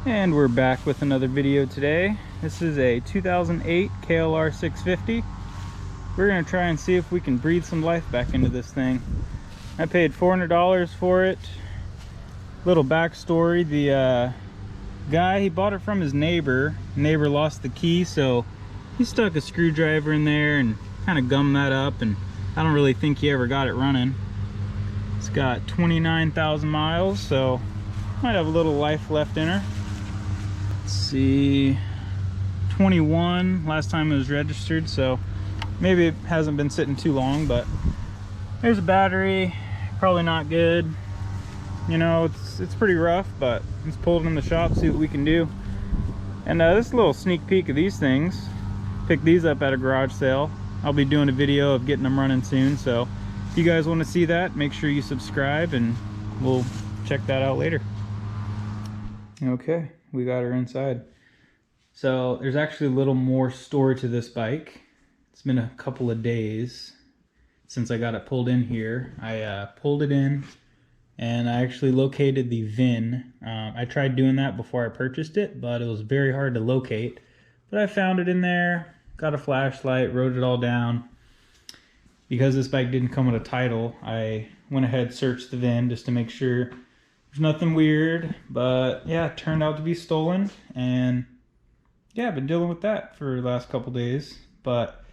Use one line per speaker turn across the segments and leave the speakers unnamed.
And we're back with another video today. This is a 2008 KLR 650. We're going to try and see if we can breathe some life back into this thing. I paid $400 for it. Little backstory, the guy, he bought it from his neighbor. Neighbor lost the key, so he stuck a screwdriver in there and kind of gummed that up, and I don't really think he ever got it running. It's got 29,000 miles, so might have a little life left in her. Let's see, 21 last time it was registered, so maybe it hasn't been sitting too long. But there's a battery, probably not good. You know, it's pretty rough, but let's pull it in the shop, see what we can do. And this is a little sneak peek of these things. Picked these up at a garage sale. I'll be doing a video of getting them running soon, so if you guys want to see that, make sure you subscribe and we'll check that out later. Okay, we got her inside. So there's actually a little more story to this bike. It's been a couple of days since I got it pulled in here. I pulled it in and I actually located the VIN. I tried doing that before I purchased it, but it was very hard to locate. But I found it in there, got a flashlight, wrote it all down. Because this bike didn't come with a title, I went ahead, searched the VIN just to make sure there's nothing weird. But yeah, it turned out to be stolen, and yeah, I've been dealing with that for the last couple days. But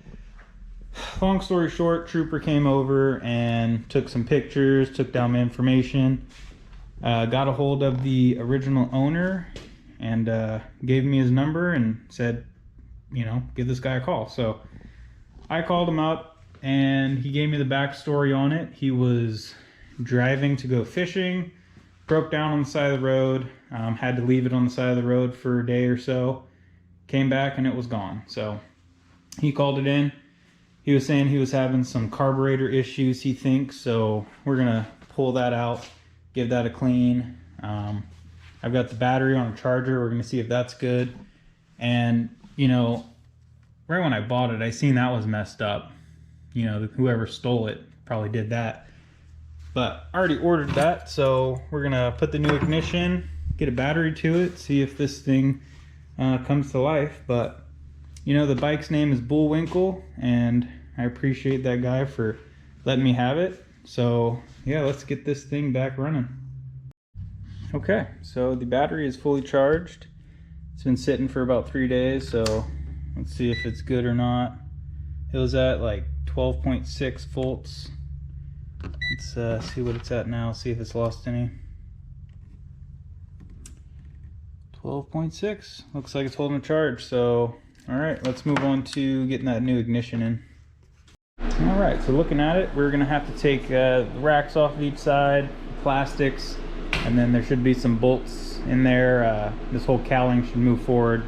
long story short, trooper came over and took some pictures, took down my information, got a hold of the original owner, and gave me his number and said, you know, give this guy a call. So I called him up and he gave me the backstory on it. He was driving to go fishing, broke down on the side of the road, had to leave it on the side of the road for a day or so, came back and it was gone. So he called it in. He was saying he was having some carburetor issues, he thinks, so we're gonna pull that out, give that a clean. I've got the battery on a charger. We're gonna see if that's good. And you know, right when I bought it, I seen that was messed up. You know, whoever stole it probably did that. But I already ordered that, so we're gonna put the new ignition, get a battery to it, see if this thing comes to life. But you know, the bike's name is Bullwinkle, and I appreciate that guy for letting me have it. So yeah, let's get this thing back running. Okay, so the battery is fully charged. It's been sitting for about 3 days, so let's see if it's good or not. It was at like 12.6 volts. Let's see what it's at now, see if it's lost any. 12.6, looks like it's holding a charge. So all right, let's move on to getting that new ignition in. All right, so looking at it, we're gonna have to take the racks off of each side, plastics, and then there should be some bolts in there. This whole cowling should move forward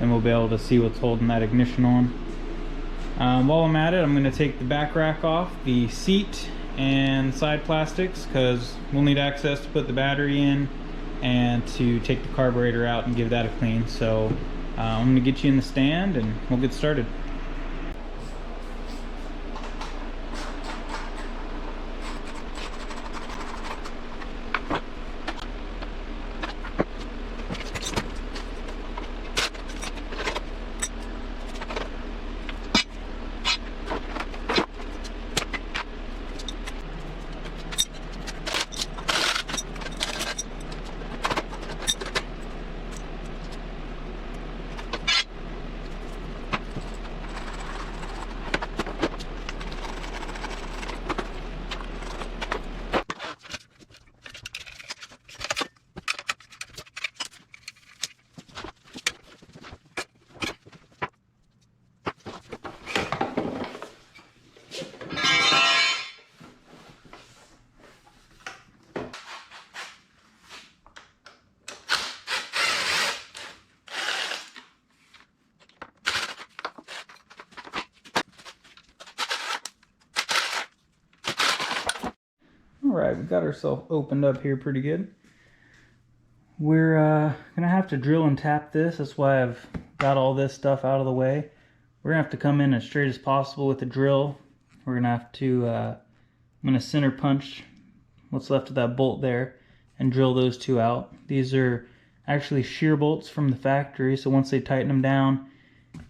and we'll be able to see what's holding that ignition on. While I'm at it, I'm gonna take the back rack off, the seat and side plastics, because we'll need access to put the battery in and to take the carburetor out and give that a clean. So I'm gonna get you in the stand and we'll get started. Alright, we got ourselves opened up here pretty good. We're gonna have to drill and tap this. That's why I've got all this stuff out of the way. We're gonna have to come in as straight as possible with the drill. We're gonna have to, I'm gonna center punch what's left of that bolt there and drill those two out. These are actually shear bolts from the factory, so once they tighten them down,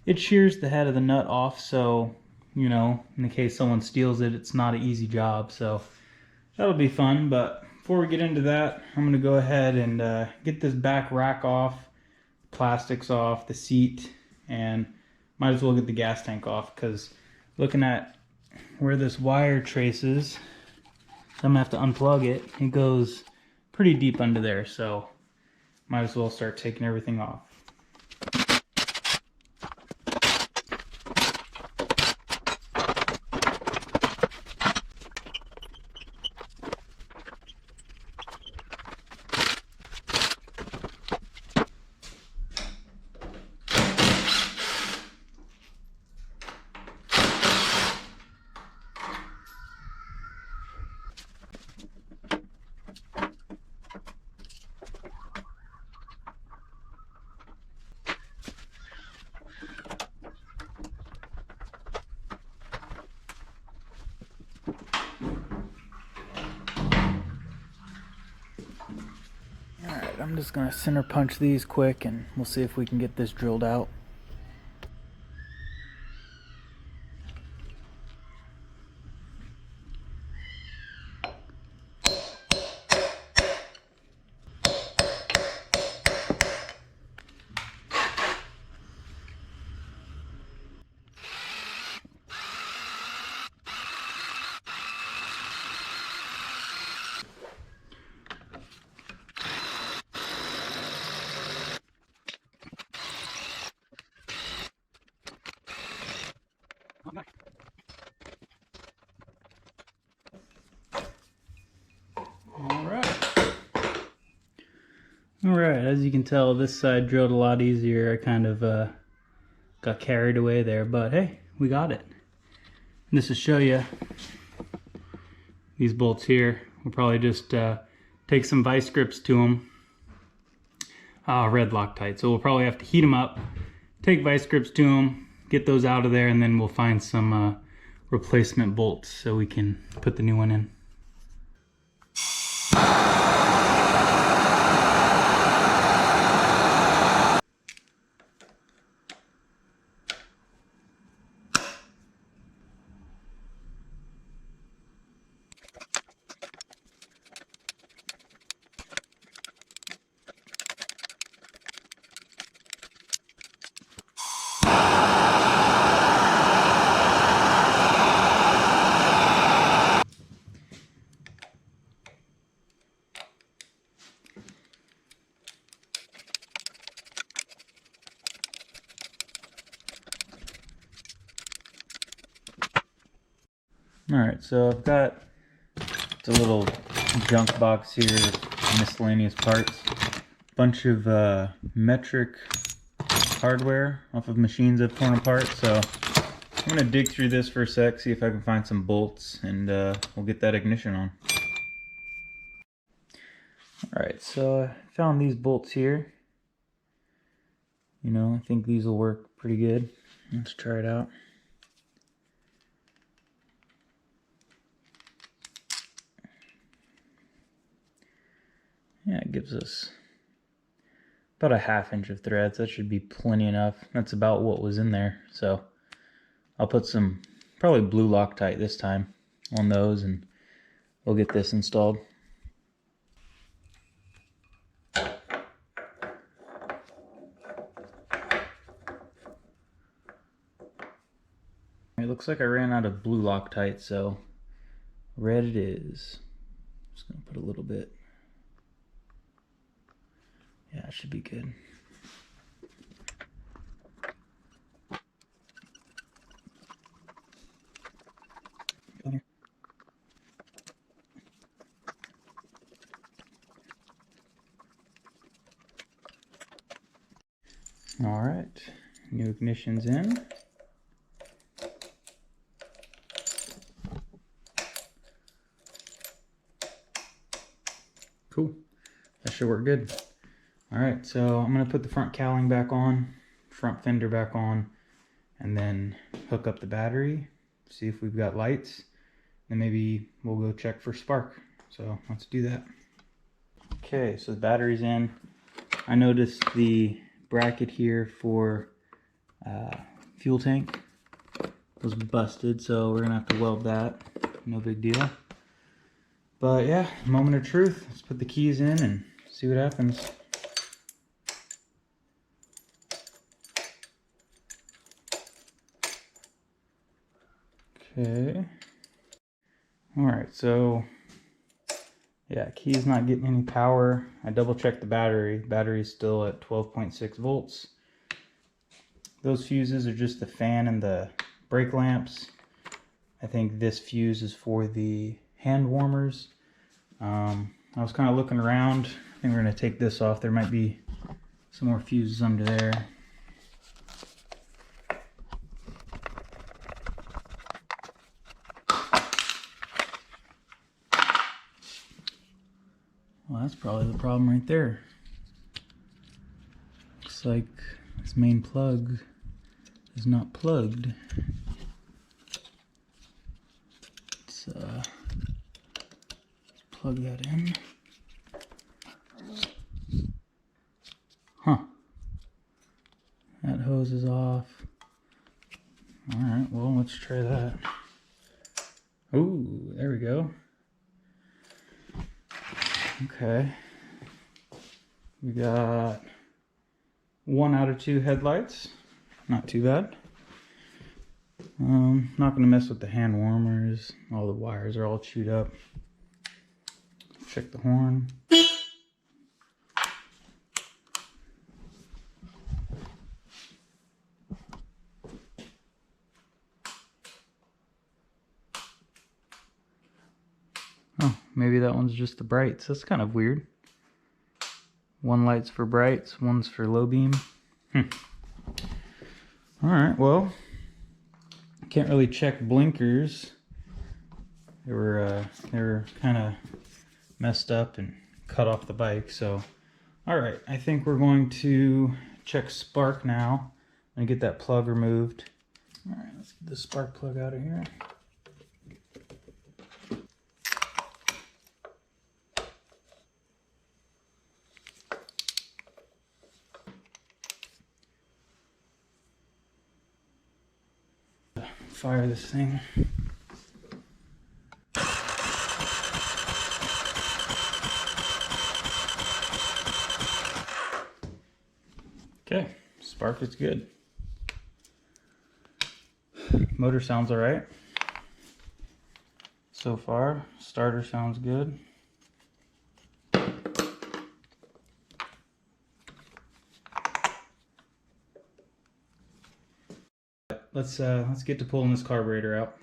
it shears the head of the nut off, so, you know, in the case someone steals it, it's not an easy job, so that'll be fun. But before we get into that, I'm going to go ahead and get this back rack off, plastics off, the seat, and might as well get the gas tank off, because looking at where this wire traces, I'm going to have to unplug it. It goes pretty deep under there, so might as well start taking everything off. Alright, I'm just going to center punch these quick and we'll see if we can get this drilled out. Alright, as you can tell, this side drilled a lot easier. I kind of got carried away there, but hey, we got it. And this will show you these bolts here. We'll probably just take some vice grips to them. Red Loctite. So we'll probably have to heat them up, take vice grips to them, get those out of there, and then we'll find some replacement bolts so we can put the new one in. Alright, so I've got a little junk box here of miscellaneous parts. Bunch of metric hardware off of machines I've torn apart, so I'm going to dig through this for a sec, see if I can find some bolts, and we'll get that ignition on. Alright, so I found these bolts here. You know, I think these will work pretty good. Let's try it out. Yeah, it gives us about a 1/2 inch of threads. That should be plenty enough. That's about what was in there. So I'll put some probably blue Loctite this time on those and we'll get this installed. It looks like I ran out of blue Loctite, so red it is. Just gonna put a little bit. Yeah, it should be good. All right, new ignition's in. Cool, that should work good. All right, so I'm gonna put the front cowling back on, front fender back on, and then hook up the battery, see if we've got lights, and maybe we'll go check for spark. So let's do that. Okay, so the battery's in. I noticed the bracket here for fuel tank was busted, so we're gonna have to weld that. No big deal. But yeah, moment of truth. Let's put the keys in and see what happens. Okay. Alright, so yeah, key's not getting any power. I double checked the battery. Battery's still at 12.6 volts. Those fuses are just the fan and the brake lamps. I think this fuse is for the hand warmers. I was kind of looking around. I think we're going to take this off. There might be some more fuses under there. Well, that's probably the problem right there. Looks like this main plug is not plugged. Let's plug that in. Huh. That hose is off. Alright, well, let's try that. Ooh, there we go. Okay. We got 1 out of 2 headlights. Not too bad. Not gonna mess with the hand warmers. All the wires are all chewed up. Check the horn. Oh, maybe that one's just the brights. That's kind of weird. One light's for brights, one's for low beam. Alright, well, can't really check blinkers. They were kind of messed up and cut off the bike. So, alright, I think we're going to check spark now and get that plug removed. Alright, let's get the spark plug out of here. Fire this thing. Okay, spark is good. Motor sounds all right so far. Starter sounds good. Let's get to pulling this carburetor out.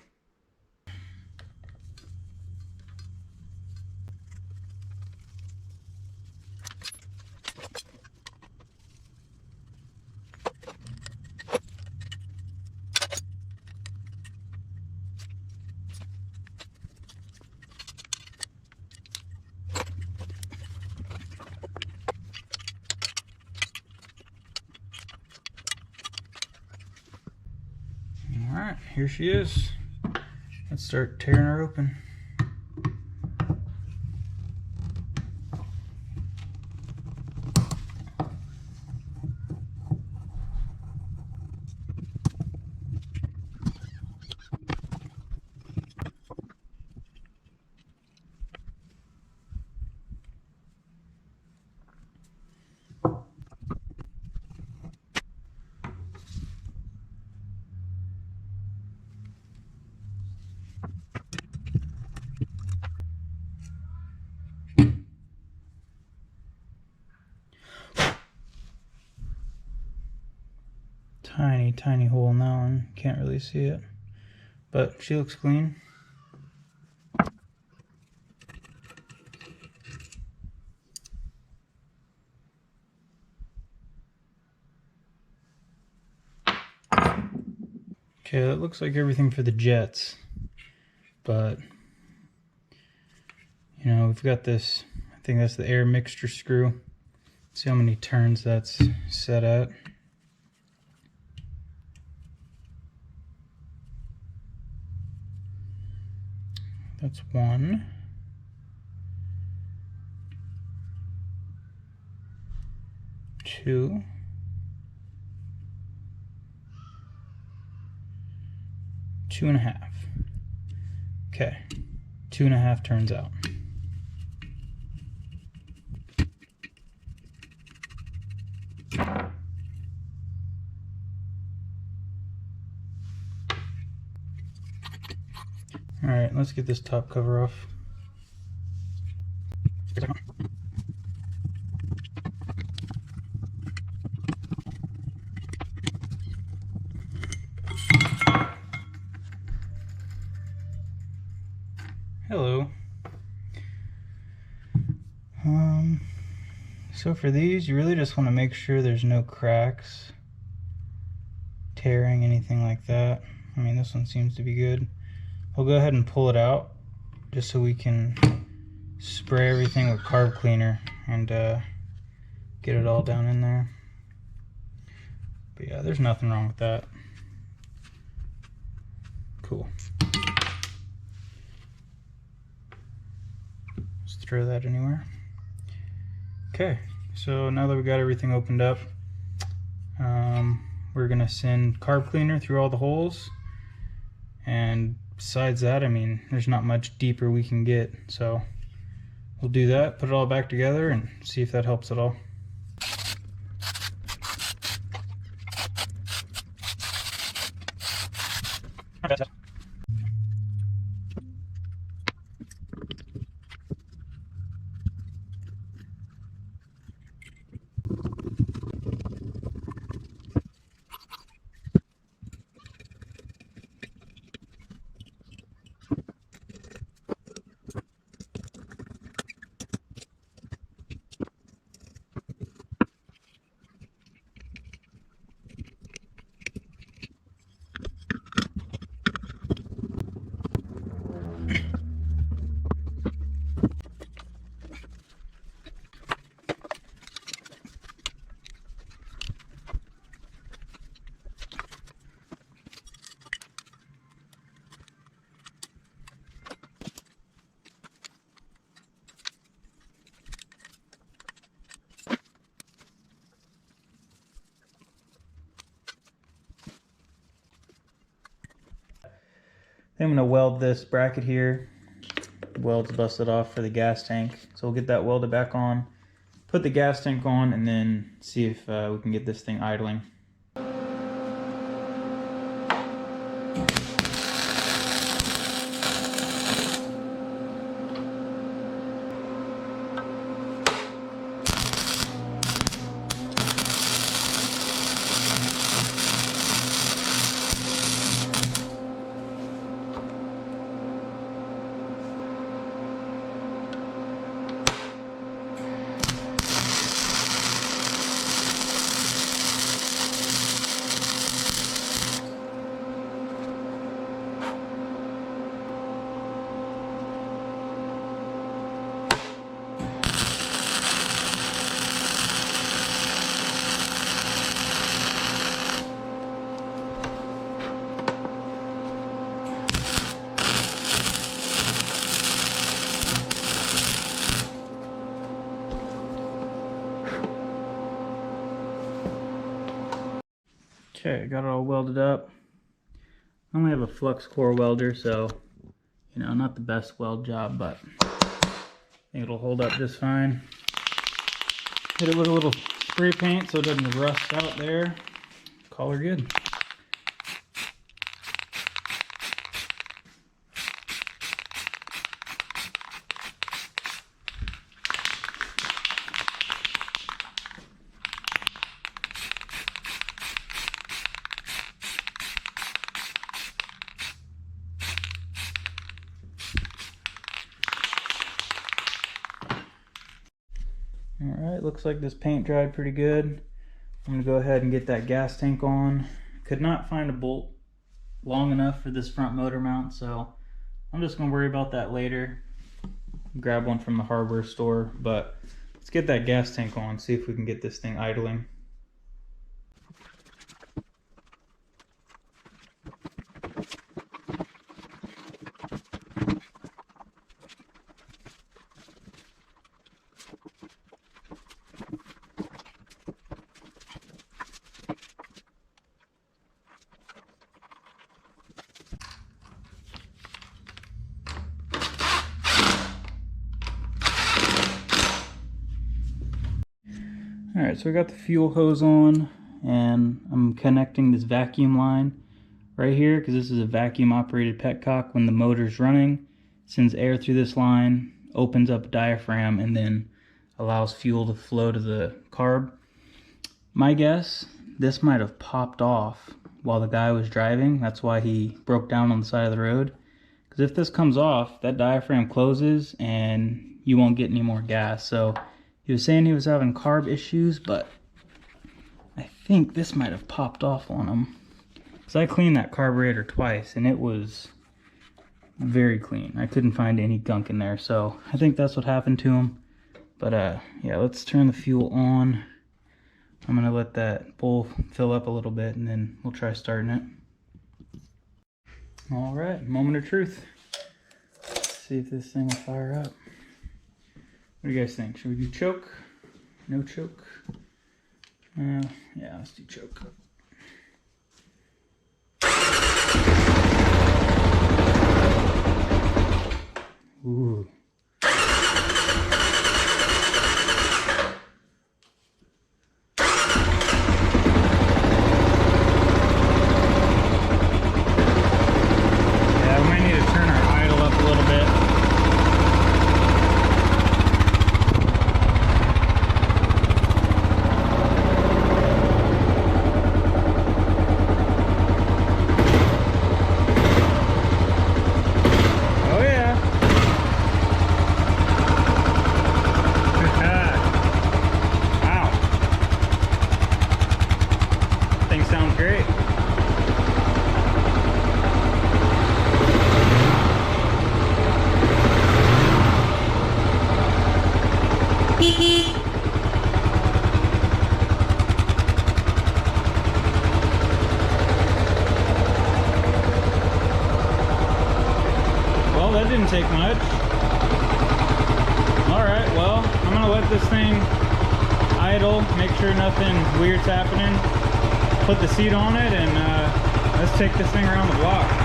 Alright, here she is. Let's start tearing her open. Tiny hole in that one. Can't really see it, but she looks clean. Okay, that looks like everything for the jets, but you know, we've got this, I think that's the air mixture screw. See how many turns that's set at. That's 1. 2, 2.5. Okay, 2.5 turns out. All right, let's get this top cover off. Hello. So for these, you really just want to make sure there's no cracks, tearing, anything like that. I mean, this one seems to be good. I'll go ahead and pull it out just so we can spray everything with carb cleaner and get it all down in there. But yeah, there's nothing wrong with that. Cool. Just throw that anywhere. Okay, so now that we got everything opened up, we're gonna send carb cleaner through all the holes, and besides that, I mean, there's not much deeper we can get, so we'll do that, put it all back together, and see if that helps at all. I'm going to weld this bracket here. Weld's busted off for the gas tank. So we'll get that welded back on, put the gas tank on, and then see if we can get this thing idling. Okay, got it all welded up. I only have a flux core welder, so, you know, not the best weld job, but I think it'll hold up just fine. Hit it with a little spray paint so it doesn't rust out there. Call her good. Alright, looks like this paint dried pretty good. I'm going to go ahead and get that gas tank on. Could not find a bolt long enough for this front motor mount, so I'm just going to worry about that later. Grab one from the hardware store, but let's get that gas tank on, see if we can get this thing idling. Alright, so we got the fuel hose on, and I'm connecting this vacuum line right here because this is a vacuum operated petcock. When the motor's running, sends air through this line, opens up a diaphragm, and then allows fuel to flow to the carb. My guess, this might have popped off while the guy was driving. That's why he broke down on the side of the road. Because if this comes off, that diaphragm closes and you won't get any more gas. So he was saying he was having carb issues, but I think this might have popped off on him. Because I cleaned that carburetor twice and it was very clean. I couldn't find any gunk in there. So I think that's what happened to him. But yeah, let's turn the fuel on. I'm gonna let that bowl fill up a little bit and then we'll try starting it. All right, moment of truth. Let's see if this thing will fire up. What do you guys think? Should we do choke? No choke? Yeah, let's do choke. Ooh. Sounds great. Well, that didn't take much. Alright, well, I'm gonna let this thing idle, make sure nothing weird's happening. Put the seat on it and let's take this thing around the block.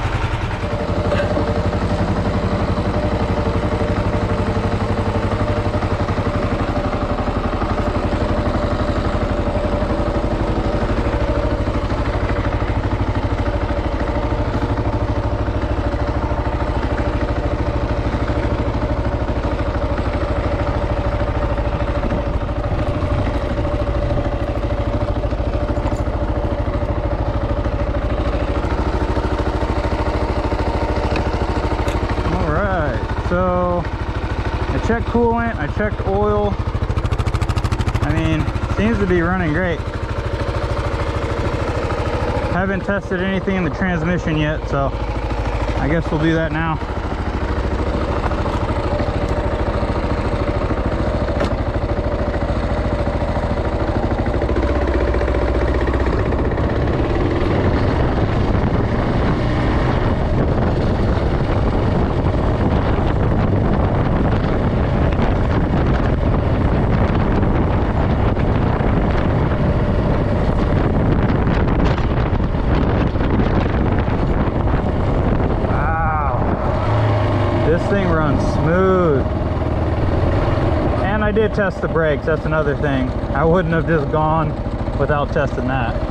So I checked coolant, I checked oil. I mean, seems to be running great. Haven't tested anything in the transmission yet, so I guess we'll do that now. This thing runs smooth. And I did test the brakes, that's another thing. I wouldn't have just gone without testing that.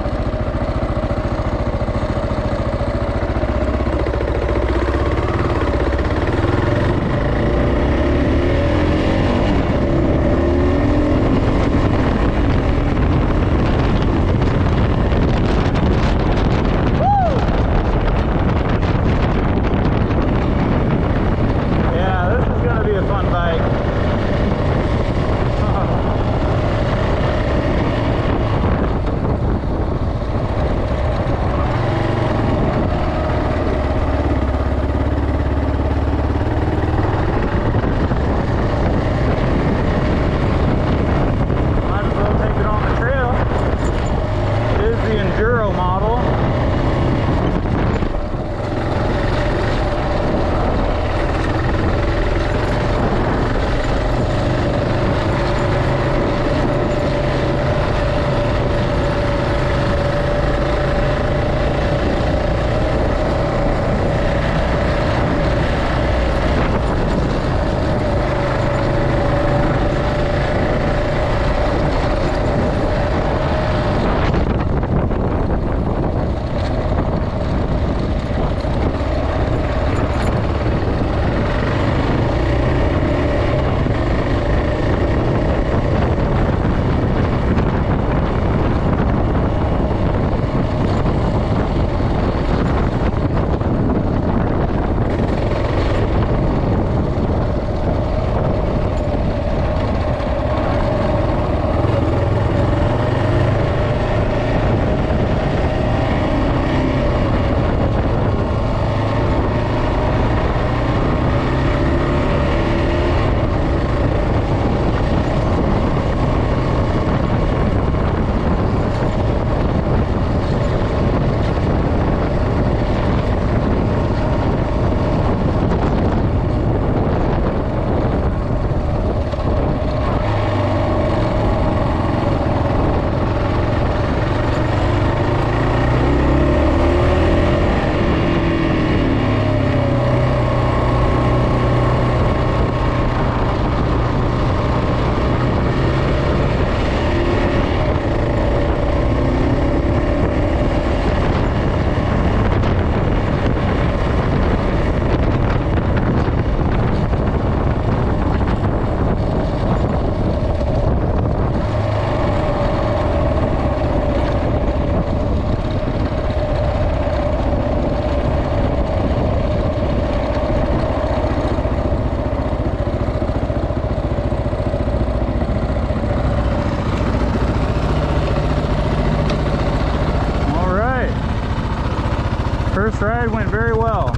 First ride went very well.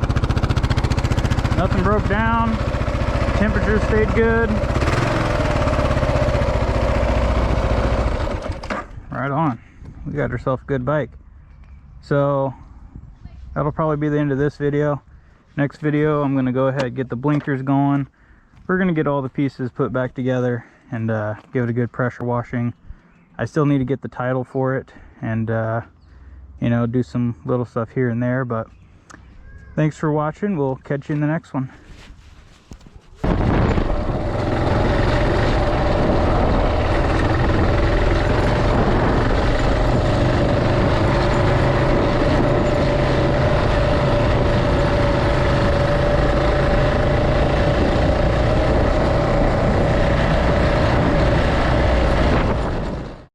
Nothing broke down. Temperature stayed good. Right on. We got ourselves a good bike. So that'll probably be the end of this video. Next video, I'm gonna go ahead and get the blinkers going. We're gonna get all the pieces put back together and give it a good pressure washing. I still need to get the title for it and you know, do some little stuff here and there, but thanks for watching. We'll catch you in the next one.